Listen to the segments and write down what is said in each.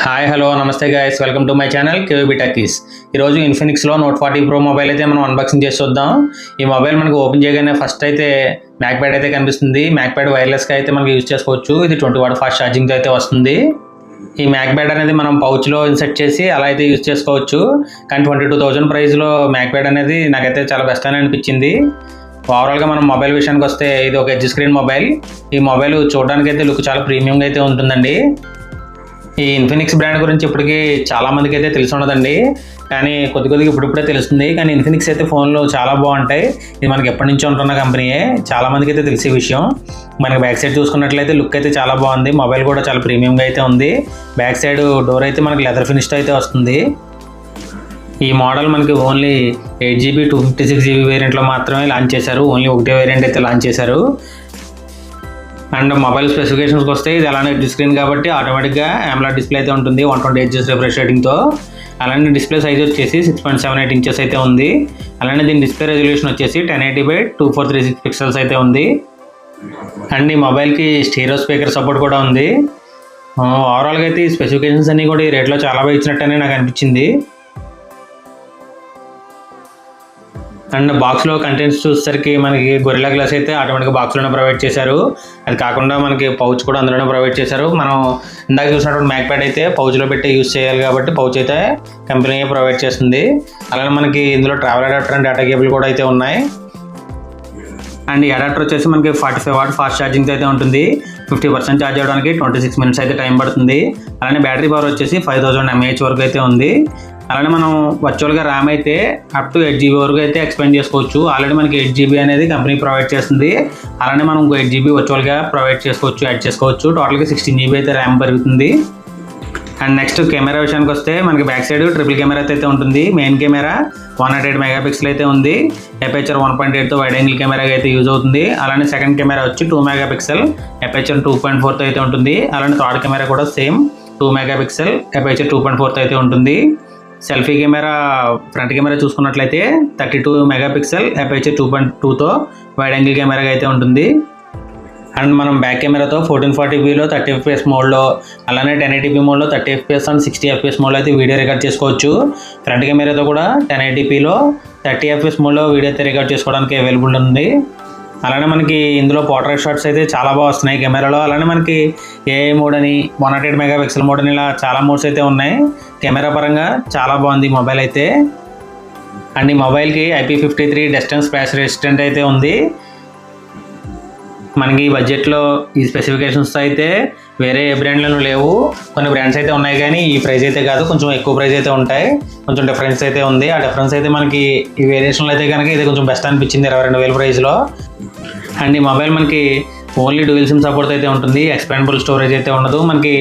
Hi hello నమస్తే guys, welcome to my channel KVB techies. ఈరోజు ఇన్ఫినిక్స్లో note 40 Pro mobile అయితే మనం అన్బాక్సింగ్ చేసి చూద్దాం. ఈ మొబైల్ మనకు ఓపెన్ చేయగానే ఫస్ట్ అయితే మ్యాక్ ప్యాడ్ అయితే కనిపిస్తుంది. మ్యాక్ ప్యాడ్ వైర్లెస్గా అయితే మనకి యూజ్ చేసుకోవచ్చు. ఇది 20 వాట్ ఫాస్ట్ ఛార్జింగ్తో అయితే వస్తుంది. ఈ మ్యాక్ ప్యాడ్ అనేది మనం పౌచ్లో ఇన్సర్ట్ చేసి అలా అయితే యూజ్ చేసుకోవచ్చు. కానీ 22,000 ప్రైస్లో మ్యాక్ ప్యాడ్ అనేది నాకైతే చాలా బెస్ట్ అని అనిపించింది. ఓవరాల్గా మనం మొబైల్ విషయానికి వస్తే ఇది ఒక ఎడ్జ్ స్క్రీన్ మొబైల్. ఈ మొబైల్ చూడడానికి అయితే లుక్ చాలా ప్రీమియంగా అయితే ఉంటుందండి. ఈ ఇన్ఫినిక్స్ బ్రాండ్ గురించి ఇప్పటికీ చాలామందికి అయితే తెలిసి ఉండదండి, కానీ కొద్దిగా ఇప్పుడిప్పుడే తెలుస్తుంది. కానీ ఇన్ఫినిక్స్ అయితే ఫోన్లు చాలా బాగుంటాయి. ఇది మనకి ఎప్పటి నుంచో ఉంటున్న కంపెనీయే, చాలామందికి అయితే తెలిసే విషయం. మనకి బ్యాక్ సైడ్ చూసుకున్నట్లయితే లుక్ అయితే చాలా బాగుంది. మొబైల్ కూడా చాలా ప్రీమియంగా అయితే ఉంది. బ్యాక్ సైడ్ డోర్ అయితే మనకి లెదర్ ఫినిష్తో అయితే వస్తుంది. ఈ మోడల్ మనకి ఓన్లీ 8GB 256GB వేరియంట్లో మాత్రమే లాంచ్ చేశారు. ఓన్లీ ఒకటే వేరియంట్ అయితే లాంచ్ చేశారు. అండ్ మొబైల్ స్పెసిఫికేషన్స్కి వస్తే ఇది అలానే ఎడ్జ్ స్క్రీన్ కాబట్టి ఆటోమేటిక్గా AMOLED డిస్ప్లే అయితే ఉంటుంది 120 Hz రిఫ్రెష్ రేటింగ్తో. అలానే డిస్ప్లే సైజ్ వచ్చేసి 6.78 ఇంచెస్ అయితే ఉంది. అలానే దీని డిస్ప్లే రెజల్యూషన్ వచ్చేసి 1080x2436 పిక్సెల్స్ అయితే ఉంది. అండ్ ఈ మొబైల్కి స్టీరియో స్పీకర్ సపోర్ట్ కూడా ఉంది. ఓవరాల్గా అయితే ఈ స్పెసిఫికేషన్స్ అన్నీ కూడా ఈ రేట్లో చాలా బాగా ఇచ్చినట్టనే నాకు అనిపించింది. అండ్ బాక్స్లో కంటెంట్స్ చూసేసరికి మనకి గొరిల్లా గ్లాస్ అయితే ఆటోమేటిక్గా బాక్స్లోనే ప్రొవైడ్ చేశారు. అది కాకుండా మనకి పౌచ్ కూడా అందులోనే ప్రొవైడ్ చేశారు. మనం ఇందాక చూసినటువంటి మ్యాక్ ప్యాడ్ అయితే పౌచ్లో పెట్టి యూజ్ చేయాలి కాబట్టి పౌచ్ అయితే కంపెనీ ప్రొవైడ్ చేస్తుంది. అలానే మనకి ఇందులో travel adapter and data cable కూడా అయితే ఉన్నాయి. అండ్ ఈ అడాప్టర్ వచ్చేసి మనకి 45 వాట్ ఫాస్ట్ ఛార్జింగ్ అయితే ఉంటుంది. 50% ఛార్జ్ అవ్వడానికి 26 మినిట్స్ అయితే టైం పడుతుంది. అలానే బ్యాటరీ పవర్ వచ్చేసి 5000 mAh వరకు అయితే ఉంది. అలానే మనం వర్చువల్గా ర్యామ్ అయితే అప్ టు 8GB వరకు అయితే ఎక్స్పెండ్ చేసుకోవచ్చు. ఆల్రెడీ మనకి 8GB అనేది కంపెనీ ప్రొవైడ్ చేస్తుంది. అలానే మనం ఇంకో 8GB వర్చువల్గా ప్రొవైడ్ చేసుకోవచ్చు, యాడ్ చేసుకోవచ్చు. టోటల్గా 16GB అయితే ర్యామ్ పెరుగుతుంది. అండ్ నెక్స్ట్ కెమెరా విషయానికి వస్తే మనకి బ్యాక్ సైడ్ ట్రిపుల్ కెమెరా అయితే ఉంటుంది. మెయిన్ కెమెరా 108 మెగాపిక్సెల్ అయితే ఉంది. ఎపేచర్ 1.8తో వైడ్ యాంగిల్ కెమెరాగా అయితే యూజ్ అవుతుంది. అలానే సెకండ్ కెమెరా వచ్చి 2 మెగాపిక్సెల్, ఎపేచర్ 2.4తో అయితే ఉంటుంది. అలానే థర్డ్ కెమెరా కూడా సేమ్ 2 మెగాపిక్సెల్, ఎపేచర్ 2.4తో అయితే ఉంటుంది. సెల్ఫీ కెమెరా ఫ్రంట్ కెమెరా చూసుకున్నట్లయితే 32 మెగాపిక్సెల్, ఎపేచర్ 2.2తో వైడ్ యాంగిల్ కెమెరాగా అయితే ఉంటుంది. అండ్ మనం బ్యాక్ కెమెరాతో 1440pలో 30 FPS మోడ్లో, అలానే 1080p మోడ్లో 30 FPS అండ్ 60 FPS మోడ్లో అయితే వీడియో రికార్డ్ చేసుకోవచ్చు. ఫ్రంట్ కెమెరాతో కూడా 1080pలో 30 FPS మోడ్లో వీడియో అయితే రికార్డ్ చేసుకోవడానికి అవైలబుల్ ఉంది. అలానే మనకి ఇందులో పోర్ట్రేట్ షాట్స్ అయితే చాలా బాగా వస్తున్నాయి కెమెరాలో. అలానే మనకి ఏఐ మోడ్ అని 108 మెగాపిక్సెల్ మోడ్ అని ఇలా చాలా మోడ్స్ అయితే ఉన్నాయి. కెమెరా పరంగా చాలా బాగుంది మొబైల్ అయితే. అండ్ ఈ మొబైల్కి IP53 dust and scratch resistant అయితే ఉంది. మనకి ఈ బడ్జెట్లో ఈ స్పెసిఫికేషన్స్ అయితే వేరే ఏ బ్రాండ్లలో లేవు. కొన్ని బ్రాండ్స్ అయితే ఉన్నాయి కానీ ఈ ప్రైస్ అయితే కాదు, కొంచెం ఎక్కువ ప్రైస్ అయితే ఉంటాయి. కొంచెం డిఫరెన్స్ అయితే ఉంది. ఆ డిఫరెన్స్ అయితే మనకి ఈ వేరియేషన్లో అయితే కనుక ఇది కొంచెం బెస్ట్ అనిపించింది 22,000 ప్రైస్లో. అండ్ ఈ మొబైల్ మనకి ఓన్లీ డ్యూయల్ సిమ్ సపోర్ట్ అయితే ఉంటుంది. ఎక్స్పాండబుల్ స్టోరేజ్ అయితే ఉండదు. మనకి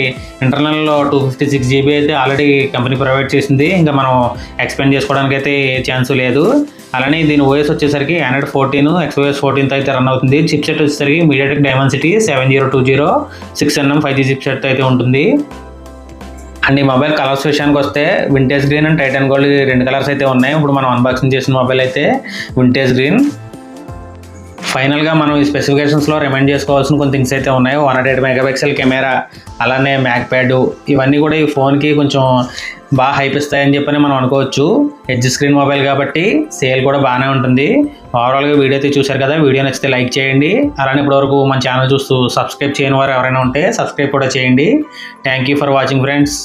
ఇంటర్నల్లో 256GB అయితే ఆల్రెడీ కంపెనీ ప్రొవైడ్ చేసింది. ఇంకా మనం ఎక్స్పాండ్ చేసుకోవడానికి అయితే ఛాన్స్ లేదు. అలానే దీని ఓఎస్ వచ్చేసరికి Android 14, XOS 14తో అయితే రన్ అవుతుంది. చిప్సెట్ వచ్చేసరికి MediaTek Dimensity 7020 6nm 5G chipset అయితే ఉంటుంది. అండ్ ఈ మొబైల్ కలర్స్ విషయానికి వస్తే vintage green and Titan gold 2 colours అయితే ఉన్నాయి. ఇప్పుడు మనం అన్బాక్సింగ్ చేసిన మొబైల్ అయితే వింటేజ్ గ్రీన్. ఫైనల్గా మనం ఈ స్పెసిఫికేషన్స్లో రిమైండ్ చేసుకోవాల్సిన కొన్ని థింగ్స్ అయితే ఉన్నాయి. 108 మెగాపిక్సెల్ కెమెరా, అలానే మ్యాక్ ప్యాడ్, ఇవన్నీ కూడా ఈ ఫోన్కి కొంచెం బాగా హైప్ ఇస్తాయని చెప్పని మనం అనుకోవచ్చు. ఎడ్జ్ స్క్రీన్ మొబైల్ కాబట్టి సేల్ కూడా బాగానే ఉంటుంది. ఓవరాల్గా వీడియో అయితే చూశారు కదా, వీడియో నచ్చితే లైక్ చేయండి. అలానే ఇప్పటివరకు మన ఛానల్ చూస్తూ సబ్స్క్రైబ్ చేయని వారు ఎవరైనా ఉంటే సబ్స్క్రైబ్ కూడా చేయండి. Thank you for watching friends.